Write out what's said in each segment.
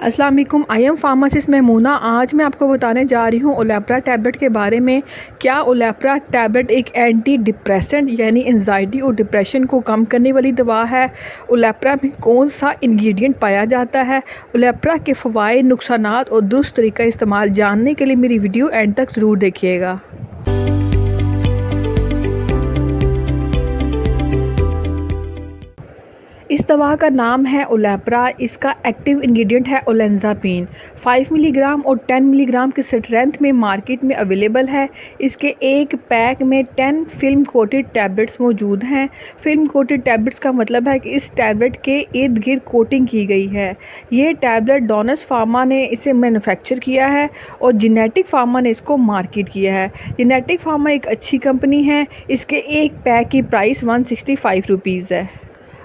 अस्सलाम वालेकुम। I am pharmacist Maimuna. आज मैं आपको बताने जा रही हूँ ओलेप्रा टैबलेट के बारे में। क्या ओलेप्रा टैबलेट एक एंटी डिप्रेसेंट यानी एंजाइटी और डिप्रेशन को कम करने वाली दवा है? ओलेप्रा में कौन सा इंग्रेडिएंट पाया जाता है? ओलेप्रा के फ़वाइद, नुकसानात और दुरुस्त तरीका इस्तेमाल जानने के लिए मेरी वीडियो एंड तक ज़रूर देखिएगा। इस दवा का नाम है ओलेप्रा। इसका एक्टिव इंग्रेडिएंट है ओलेंजापीन। 5 मिलीग्राम और 10 मिलीग्राम की स्ट्रेंथ में मार्केट में अवेलेबल है। इसके एक पैक में 10 फिल्म कोटेड टैबलेट्स मौजूद हैं। फिल्म कोटेड टैबलेट्स का मतलब है कि इस टैबलेट के इर्द गिर्द कोटिंग की गई है। ये टैबलेट डोनस फार्मा ने इसे मैन्युफैक्चर किया है और जेनेटिक फार्मा ने इसको मार्केट किया है। जेनेटिक फार्मा एक अच्छी कंपनी है। इसके एक पैक की प्राइस 165 रुपीज़ है।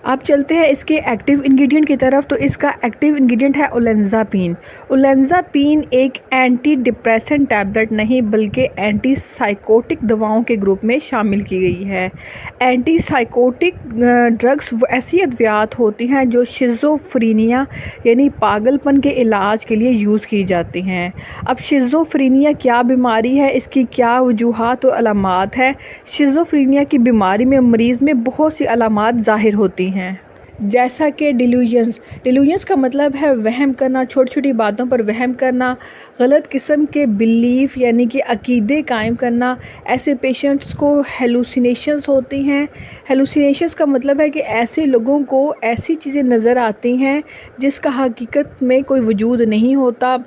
अब चलते हैं इसके एक्टिव इंग्रेडिएंट की तरफ। तो इसका एक्टिव इंग्रेडिएंट है ओलेंजापीन। ओलेंजापीन एक एंटी डिप्रेसेंट टैबलेट नहीं बल्कि एंटी साइकोटिक दवाओं के ग्रुप में शामिल की गई है। एंटी साइकोटिक ड्रग्स ऐसी अद्वियात होती हैं जो शिज़ोफ्रीनिया यानी पागलपन के इलाज के लिए यूज़ की जाती हैं। अब शिज़ोफ्रीनिया क्या बीमारी है, इसकी क्या वजूहात और अलामात है? शिज़ोफ्रीनिया की बीमारी में मरीज़ में बहुत सी अलामात ज़ाहिर होती हैं, जैसा कि डिल्यूजन्स का मतलब है वहम करना, छोटी छोटी बातों पर वहम करना, गलत किस्म के बिलीफ यानी कि अकीदे कायम करना। ऐसे पेशेंट्स को हेलुसिनेशंस होती हैं। हेलुसिनेशंस का मतलब है कि ऐसे लोगों को ऐसी चीज़ें नज़र आती हैं जिसका हकीकत में कोई वजूद नहीं होता।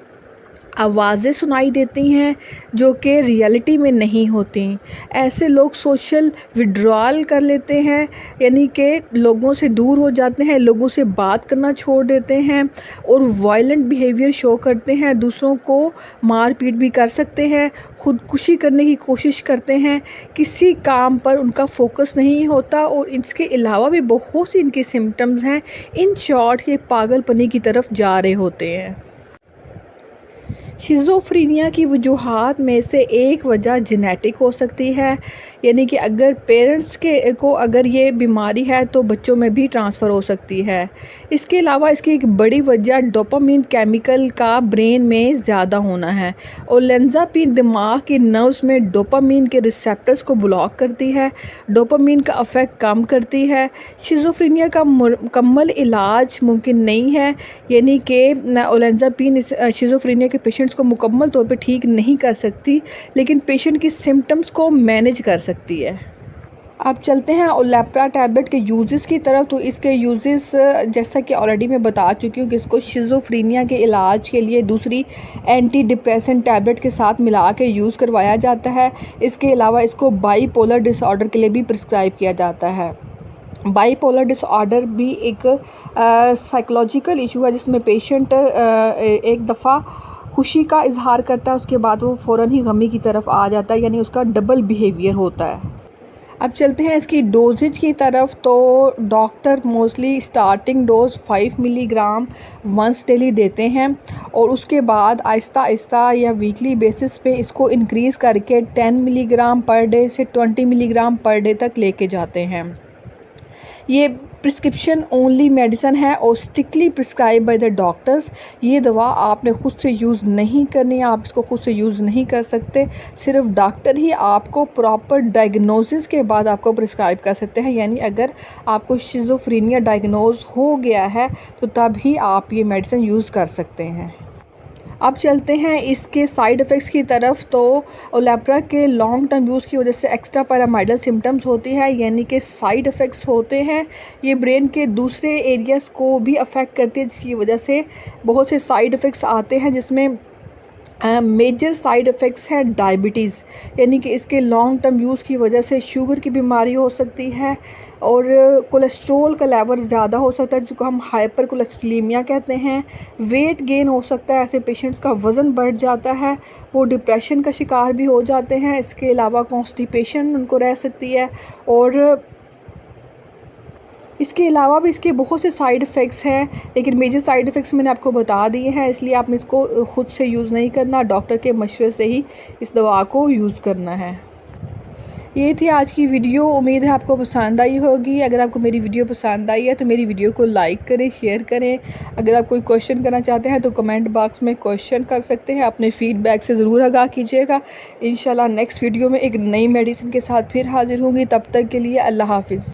आवाज़ें सुनाई देती हैं जो कि रियलिटी में नहीं होती। ऐसे लोग सोशल विड्रॉल कर लेते हैं यानी कि लोगों से दूर हो जाते हैं, लोगों से बात करना छोड़ देते हैं और वायलेंट बिहेवियर शो करते हैं। दूसरों को मार पीट भी कर सकते हैं, खुदकुशी करने की कोशिश करते हैं। किसी काम पर उनका फोकस नहीं होता और इसके अलावा भी बहुत सी इनके सिम्टम्स हैं। इन शॉर्ट ये पागलपनी की तरफ जा रहे होते हैं। शिज़ोफ्रीनिया की वजूहात में से एक वजह जेनेटिक हो सकती है, यानी कि अगर पेरेंट्स को अगर ये बीमारी है तो बच्चों में भी ट्रांसफ़र हो सकती है। इसके अलावा इसकी एक बड़ी वजह डोपामीन केमिकल का ब्रेन में ज़्यादा होना है। ओलेंजापीन दिमाग के नर्व्स में डोपामीन के रिसेप्टर्स को ब्लॉक करती है, डोपामीन का अफेक्ट कम करती है। शिज़ोफ्रीनिया का मुकम्मल इलाज मुमकिन नहीं है, यानी कि ओलेंजापीन शिज़ोफ्रीनिया के पेशेंट्स को मुकम्मल तौर पे ठीक नहीं कर सकती, लेकिन पेशेंट की सिम्टम्स को मैनेज कर सकती है। अब चलते हैं ओलेप्रा टैबलेट के यूजेस की तरफ। तो इसके यूजेस जैसा कि ऑलरेडी मैं बता चुकी हूँ कि इसको शिज़ोफ्रीनिया के इलाज के लिए दूसरी एंटी डिप्रेसेंट टैबलेट के साथ मिला के यूज़ करवाया जाता है। इसके अलावा इसको बाईपोलर डिसऑर्डर के लिए भी प्रिस्क्राइब किया जाता है। बाईपोलर डिसऑर्डर भी एक साइकोलॉजिकल इशू है जिसमें पेशेंट एक दफ़ा खुशी का इजहार करता है, उसके बाद वो फ़ौरन ही गमी की तरफ आ जाता है, यानी उसका डबल बिहेवियर होता है। अब चलते हैं इसकी डोजेज की तरफ। तो doctor mostly starting dose 5 milligram once daily देते हैं और उसके बाद आहिस्ता आहिस्ता या वीकली बेसिस पे इसको इंक्रीज़ करके 10 मिलीग्राम पर डे से 20 मिलीग्राम पर डे तक लेके जाते हैं। ये प्रिस्क्रिप्शन ओनली मेडिसिन है और strictly prescribe by the doctors. ये दवा आपने ख़ुद से यूज़ नहीं करनी है, आप इसको खुद से यूज़ नहीं कर सकते। सिर्फ डॉक्टर ही आपको प्रॉपर डायग्नोसिस के बाद आपको प्रिस्क्राइब कर सकते हैं, यानी अगर आपको शिज़ोफ्रीनिया डायग्नोज हो गया है तो तब ही आप ये मेडिसिन यूज़ कर सकते हैं। अब चलते हैं इसके साइड इफ़ेक्ट्स की तरफ। तो ओलेप्रा के लॉन्ग टर्म यूज़ की वजह से एक्स्ट्रा पैरामाइडल सिम्टम्स होती है, यानी कि साइड इफ़ेक्ट्स होते हैं। ये ब्रेन के दूसरे एरियाज़ को भी अफेक्ट करती है, जिसकी वजह से बहुत से साइड इफ़ेक्ट्स आते हैं, जिसमें मेजर साइड इफ़ेक्ट्स हैं डायबिटीज़, यानी कि इसके लॉन्ग टर्म यूज़ की वजह से शुगर की बीमारी हो सकती है और कोलेस्ट्रॉल का लेवल ज़्यादा हो सकता है, जिसको हम हाइपर कोलेस्ट्रोलीमिया कहते हैं। वेट गेन हो सकता है, ऐसे पेशेंट्स का वज़न बढ़ जाता है, वो डिप्रेशन का शिकार भी हो जाते हैं। इसके अलावा कॉन्स्टिपेशन उनको रह सकती है और इसके अलावा भी इसके बहुत से साइड इफ़ेक्ट्स हैं, लेकिन मेजर साइड इफ़ेक्ट्स मैंने आपको बता दिए हैं, इसलिए आपने इसको खुद से यूज़ नहीं करना, डॉक्टर के मशवरे से ही इस दवा को यूज़ करना है। ये थी आज की वीडियो। उम्मीद है आपको पसंद आई होगी। अगर आपको मेरी वीडियो पसंद आई है तो मेरी वीडियो को लाइक करें, शेयर करें। अगर आप कोई क्वेश्चन करना चाहते हैं तो कमेंट बॉक्स में क्वेश्चन कर सकते हैं। अपने फीडबैक से ज़रूर आगाह कीजिएगा। इंशाल्लाह नेक्स्ट वीडियो में एक नई मेडिसिन के साथ फिर हाजिर होंगी। तब तक के लिए अल्लाह हाफिज़।